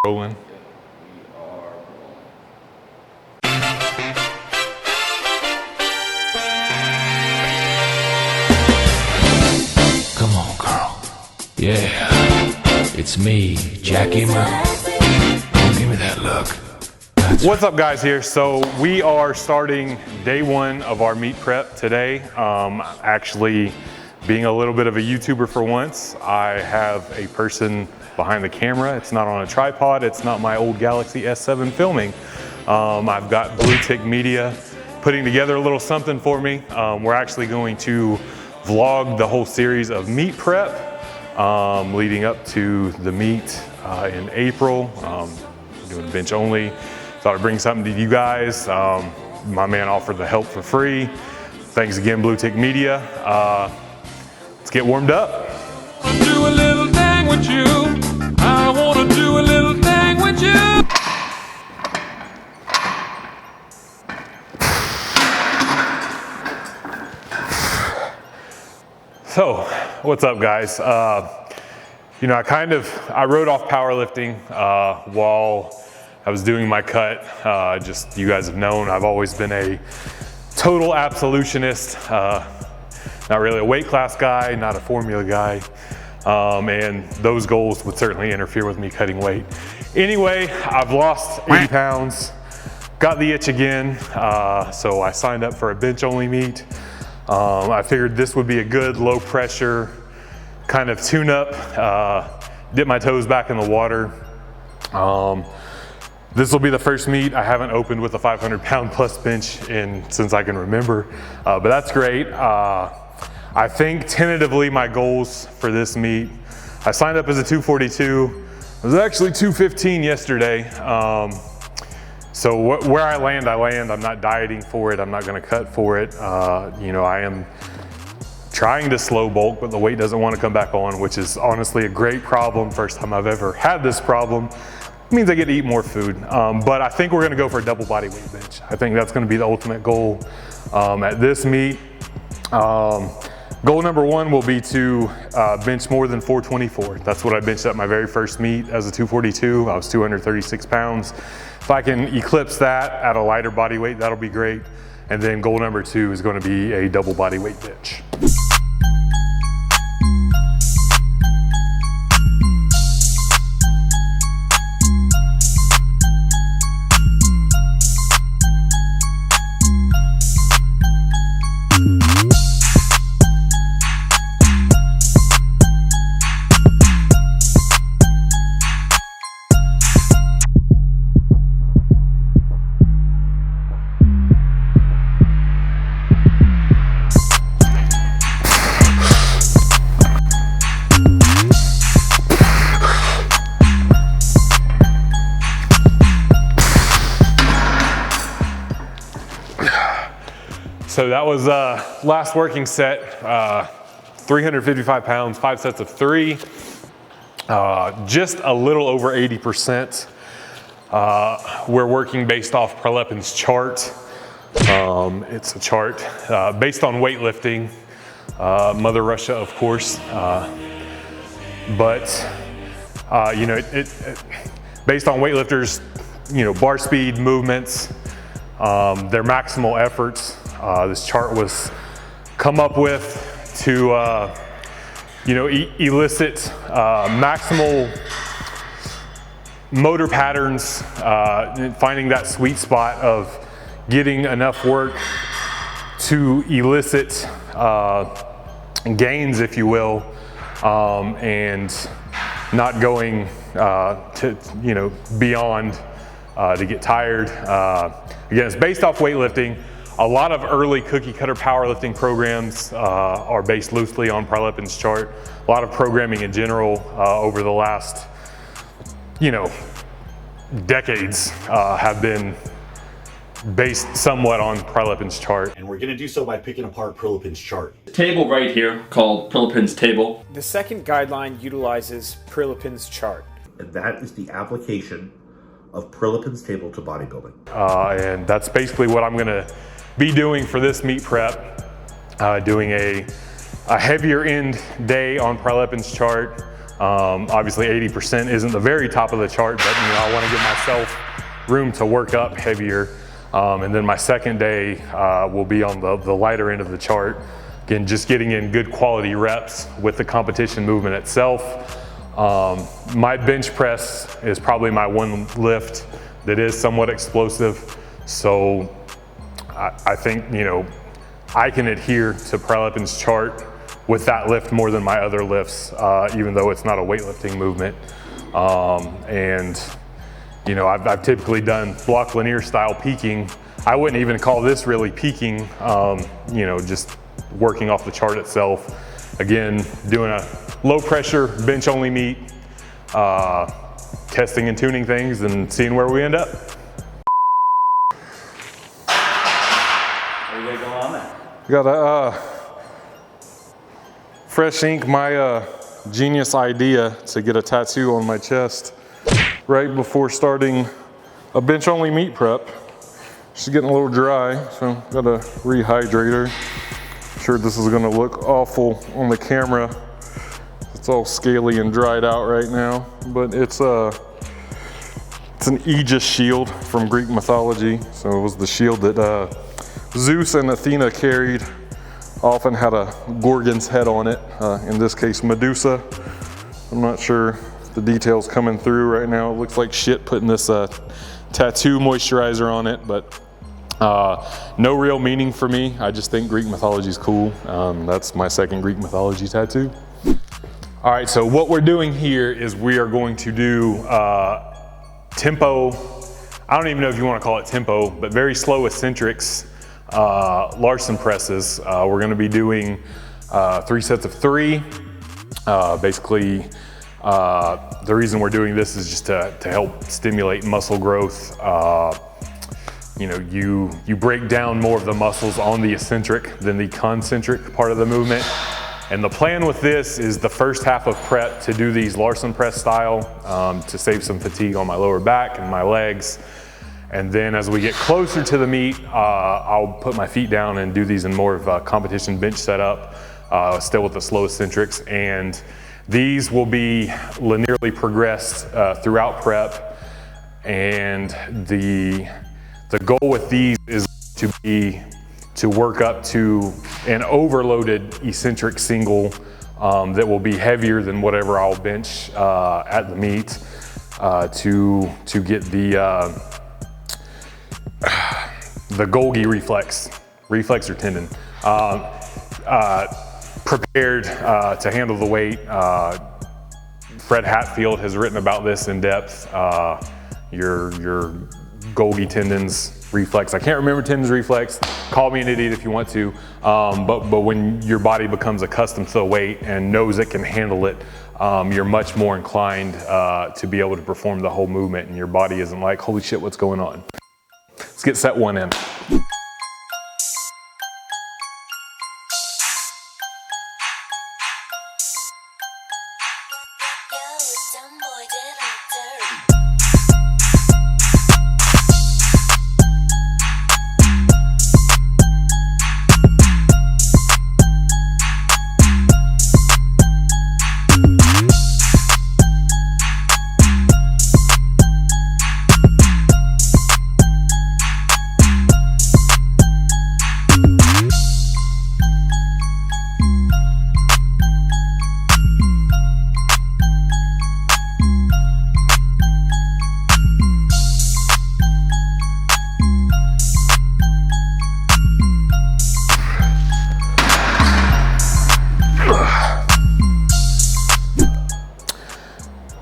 Rolling. Come on, girl. Yeah, it's me, Jackie Oh, give me that look. What's up, guys? Here. So we are starting day one of our meat prep today. Actually, being a little bit of a YouTuber for once, I have a person behind the camera. It's not on a tripod. It's not my old Galaxy S7 filming. I've got Blue Tick Media putting together a little something for me. We're actually going to vlog the whole series of meat prep leading up to the meet in April. Doing bench only. Thought I'd bring something to you guys. My man offered the help for free. Thanks again, Blue Tick Media. Let's get warmed up. Do a little thing with you. I wanna do a little thing with you. So, what's up, guys? You know, I wrote off powerlifting while I was doing my cut. Just, you guys have known, I've always been a total absolutionist. Not really a weight class guy, not a formula guy. And those goals would certainly interfere with me cutting weight. Anyway, I've lost 80 pounds, got the itch again. So I signed up for a bench only meet. I figured this would be a good low pressure kind of tune up, dip my toes back in the water. This will be the first meet I haven't opened with a 500-pound plus bench since I can remember, but that's great. I think tentatively my goals for this meet, I signed up as a 242. It was actually 215 yesterday. So where I land, I land. I'm not dieting for it. I'm not gonna cut for it. You know, I am trying to slow bulk, but the weight doesn't want to come back on, which is honestly a great problem. First time I've ever had this problem. It means I get to eat more food. But I think we're gonna go for a double body weight bench. I think that's gonna be the ultimate goal at this meet. Goal number one will be to bench more than 424. That's what I benched at my very first meet as a 242. I was 236 pounds. If I can eclipse that at a lighter body weight, that'll be great. And then goal number two is going to be a double body weight bench. So that was last working set, 355 pounds, 5 sets of 3, just a little over 80%. We're working based off Prilepin's chart. It's a chart based on weightlifting, Mother Russia, of course. But you know, based on weightlifters, you know, bar speed, movements, their maximal efforts. This chart was come up with to, you know, elicit maximal motor patterns, finding that sweet spot of getting enough work to elicit gains, if you will, and not going to, you know, beyond to get tired. Again, it's based off weightlifting. A lot of early cookie cutter powerlifting programs are based loosely on Prilepin's chart. A lot of programming in general over the last, you know, decades have been based somewhat on Prilepin's chart. And we're gonna do so by picking apart Prilepin's chart. Table right here called Prilepin's table. The second guideline utilizes Prilepin's chart. And that is the application of Prilepin's table to bodybuilding. And that's basically what I'm gonna be doing for this meet prep, doing a heavier end day on Prilepin's chart, Obviously 80% isn't the very top of the chart, but I want to give myself room to work up heavier. And then my second day will be on the lighter end of the chart. Again, just getting in good quality reps with the competition movement itself. My bench press is probably my one lift that is somewhat explosive. So I think, I can adhere to Prilepin's chart with that lift more than my other lifts, even though it's not a weightlifting movement. I've typically done block linear style peaking. I wouldn't even call this really peaking, just working off the chart itself. Again, doing a low pressure bench only meet, testing and tuning things and seeing where we end up. What are you guys going on there? Got a fresh ink, my genius idea to get a tattoo on my chest right before starting a bench only meet prep. She's getting a little dry, so got a rehydrator. I'm sure this is gonna look awful on the camera. It's all scaly and dried out right now, but it's an Aegis shield from Greek mythology. So it was the shield that Zeus and Athena carried. Often had a Gorgon's head on it, in this case Medusa. I'm not sure the details coming through right now. It looks like shit putting this tattoo moisturizer on it, but no real meaning for me. I just think Greek mythology is cool. That's my second Greek mythology tattoo. All right, so what we're doing here is we are going to do tempo, I don't even know if you want to call it tempo, but very slow eccentrics, Larson presses. We're going to be doing 3 sets of 3. Basically, the reason we're doing this is just to help stimulate muscle growth. You break down more of the muscles on the eccentric than the concentric part of the movement. And the plan with this is the first half of prep to do these Larson press style to save some fatigue on my lower back and my legs. And then as we get closer to the meet, I'll put my feet down and do these in more of a competition bench setup, still with the slow eccentrics. And these will be linearly progressed throughout prep. And the goal with these is to work up to an overloaded eccentric single that will be heavier than whatever I'll bench at the meet to get the Golgi reflex or tendon, prepared to handle the weight. Fred Hatfield has written about this in depth. Your Golgi tendons reflex. I can't remember tendons reflex. Call me an idiot if you want to. But when your body becomes accustomed to the weight and knows it can handle it, you're much more inclined to be able to perform the whole movement, and your body isn't like, holy shit, what's going on? Let's get set 1 in.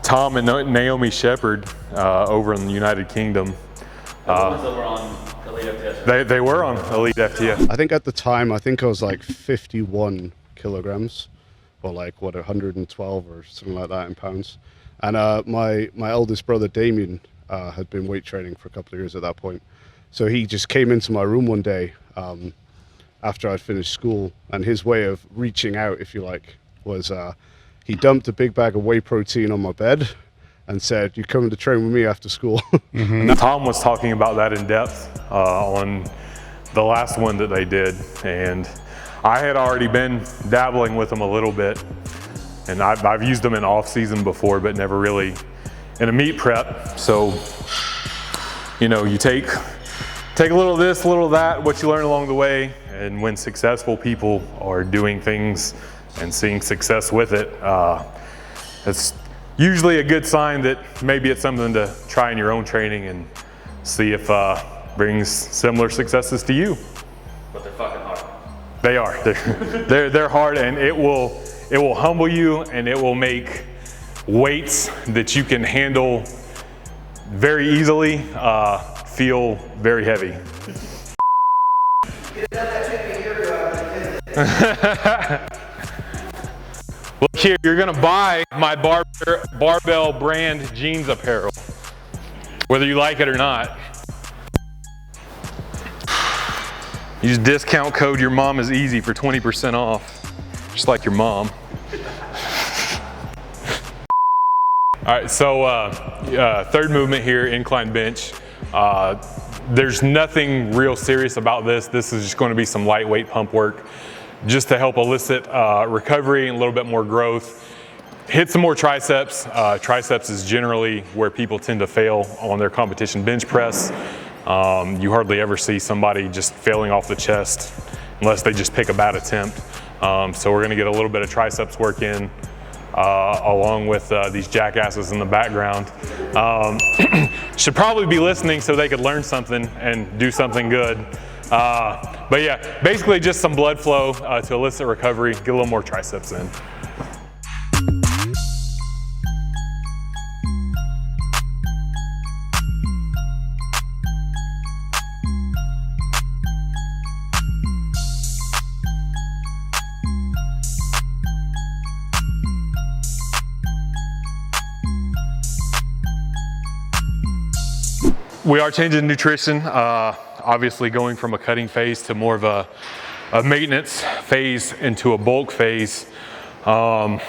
Tom and Naomi Shepard over in the United Kingdom. The ones that were on Elite FTS. They were on Elite FTS. I think at the time, I was like 51 kilograms, or like 112 or something like that in pounds. And my eldest brother Damien had been weight training for a couple of years at that point. So he just came into my room one day after I'd finished school, and his way of reaching out, if you like, was he dumped a big bag of whey protein on my bed and said, "You coming to train with me after school?" Mm-hmm. Tom was talking about that in depth on the last one that they did, and I had already been dabbling with them a little bit. And I've used them in off season before, but never really in a meet prep. So, you know, you take a little of this, a little of that, what you learn along the way. And when successful people are doing things and seeing success with it, it's usually a good sign that maybe it's something to try in your own training and see if brings similar successes to you. But they're fucking hard. They are. They're hard, and it will humble you, and it will make weights that you can handle very easily feel very heavy. Look here, you're gonna buy my barbell brand jeans apparel, whether you like it or not. Use discount code Your Mom Is Easy for 20% off, just like your mom. All right, so third movement here, incline bench. There's nothing real serious about this. This is just going to be some lightweight pump work, just to help elicit recovery and a little bit more growth. Hit some more triceps. Triceps is generally where people tend to fail on their competition bench press. You hardly ever see somebody just failing off the chest unless they just pick a bad attempt. So we're gonna get a little bit of triceps work in along with these jackasses in the background. Should probably be listening so they could learn something and do something good. But yeah, basically just some blood flow to elicit recovery, get a little more triceps in. We are changing nutrition, obviously going from a cutting phase to more of a maintenance phase into a bulk phase. I'm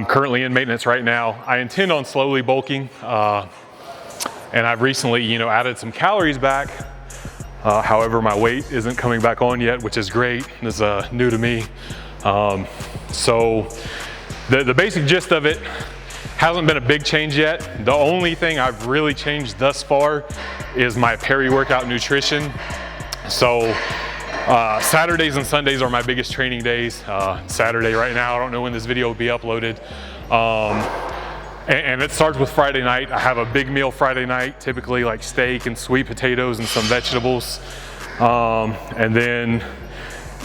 currently in maintenance right now. I intend on slowly bulking, and I've recently, added some calories back. However, my weight isn't coming back on yet, which is great. This is new to me. So the basic gist of it hasn't been a big change yet. The only thing I've really changed thus far is my peri-workout nutrition. So Saturdays and Sundays are my biggest training days. Saturday right now, I don't know when this video will be uploaded. And it starts with Friday night. I have a big meal Friday night, typically like steak and sweet potatoes and some vegetables. And then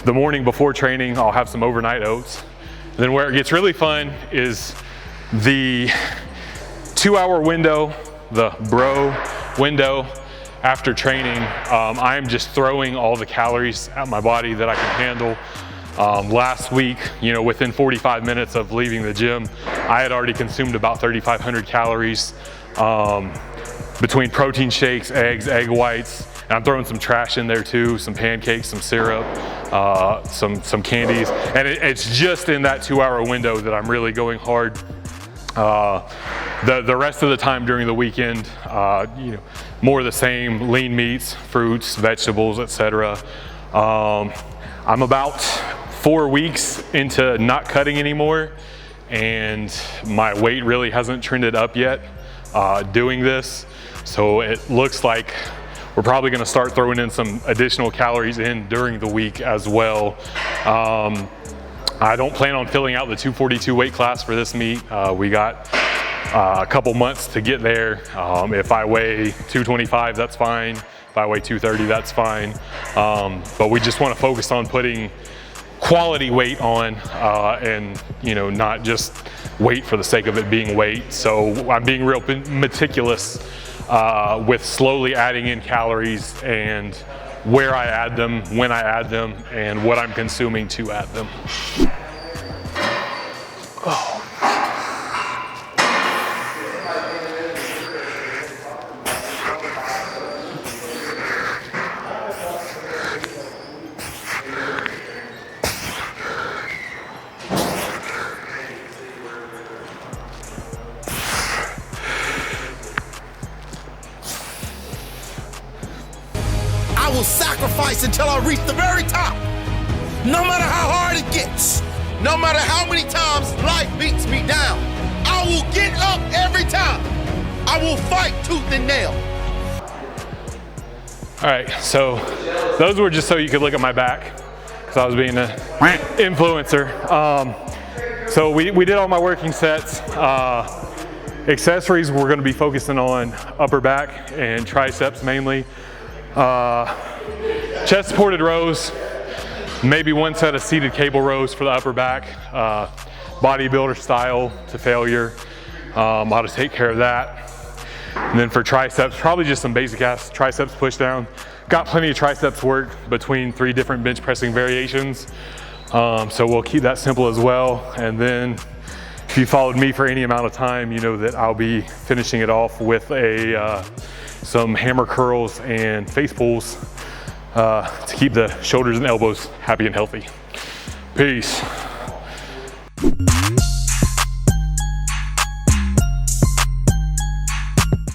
the morning before training, I'll have some overnight oats. And then where it gets really fun is the 2-hour window, the bro window after training. I'm just throwing all the calories at my body that I can handle. Last week, within 45 minutes of leaving the gym, I had already consumed about 3,500 calories between protein shakes, eggs, egg whites. And I'm throwing some trash in there too, some pancakes, some syrup, some candies. And it's just in that 2-hour window that I'm really going hard. The rest of the time during the weekend, more of the same, lean meats, fruits, vegetables, etc. I'm about 4 weeks into not cutting anymore, and my weight really hasn't trended up yet doing this. So it looks like we're probably going to start throwing in some additional calories in during the week as well. I don't plan on filling out the 242 weight class for this meet. We got a couple months to get there. If I weigh 225, that's fine. If I weigh 230, that's fine. But we just want to focus on putting quality weight on and not just weight for the sake of it being weight. So I'm being real meticulous with slowly adding in calories and where I add them, when I add them, and what I'm consuming to add them. Oh. I will sacrifice until I reach the very top, no matter how hard it gets. No matter how many times life beats me down, I will get up every time. I will fight tooth and nail. All right, so those were just so you could look at my back, because I was being an influencer. So we did all my working sets. Accessories, we're going to be focusing on upper back and triceps mainly. Chest supported rows, maybe one set of seated cable rows for the upper back. Bodybuilder style to failure. I'll just take care of that. And then for triceps, probably just some basic ass triceps push down. Got plenty of triceps work between 3 different bench pressing variations. So we'll keep that simple as well. And then if you followed me for any amount of time, you know that I'll be finishing it off with some hammer curls and face pulls to keep the shoulders and elbows happy and healthy. Peace.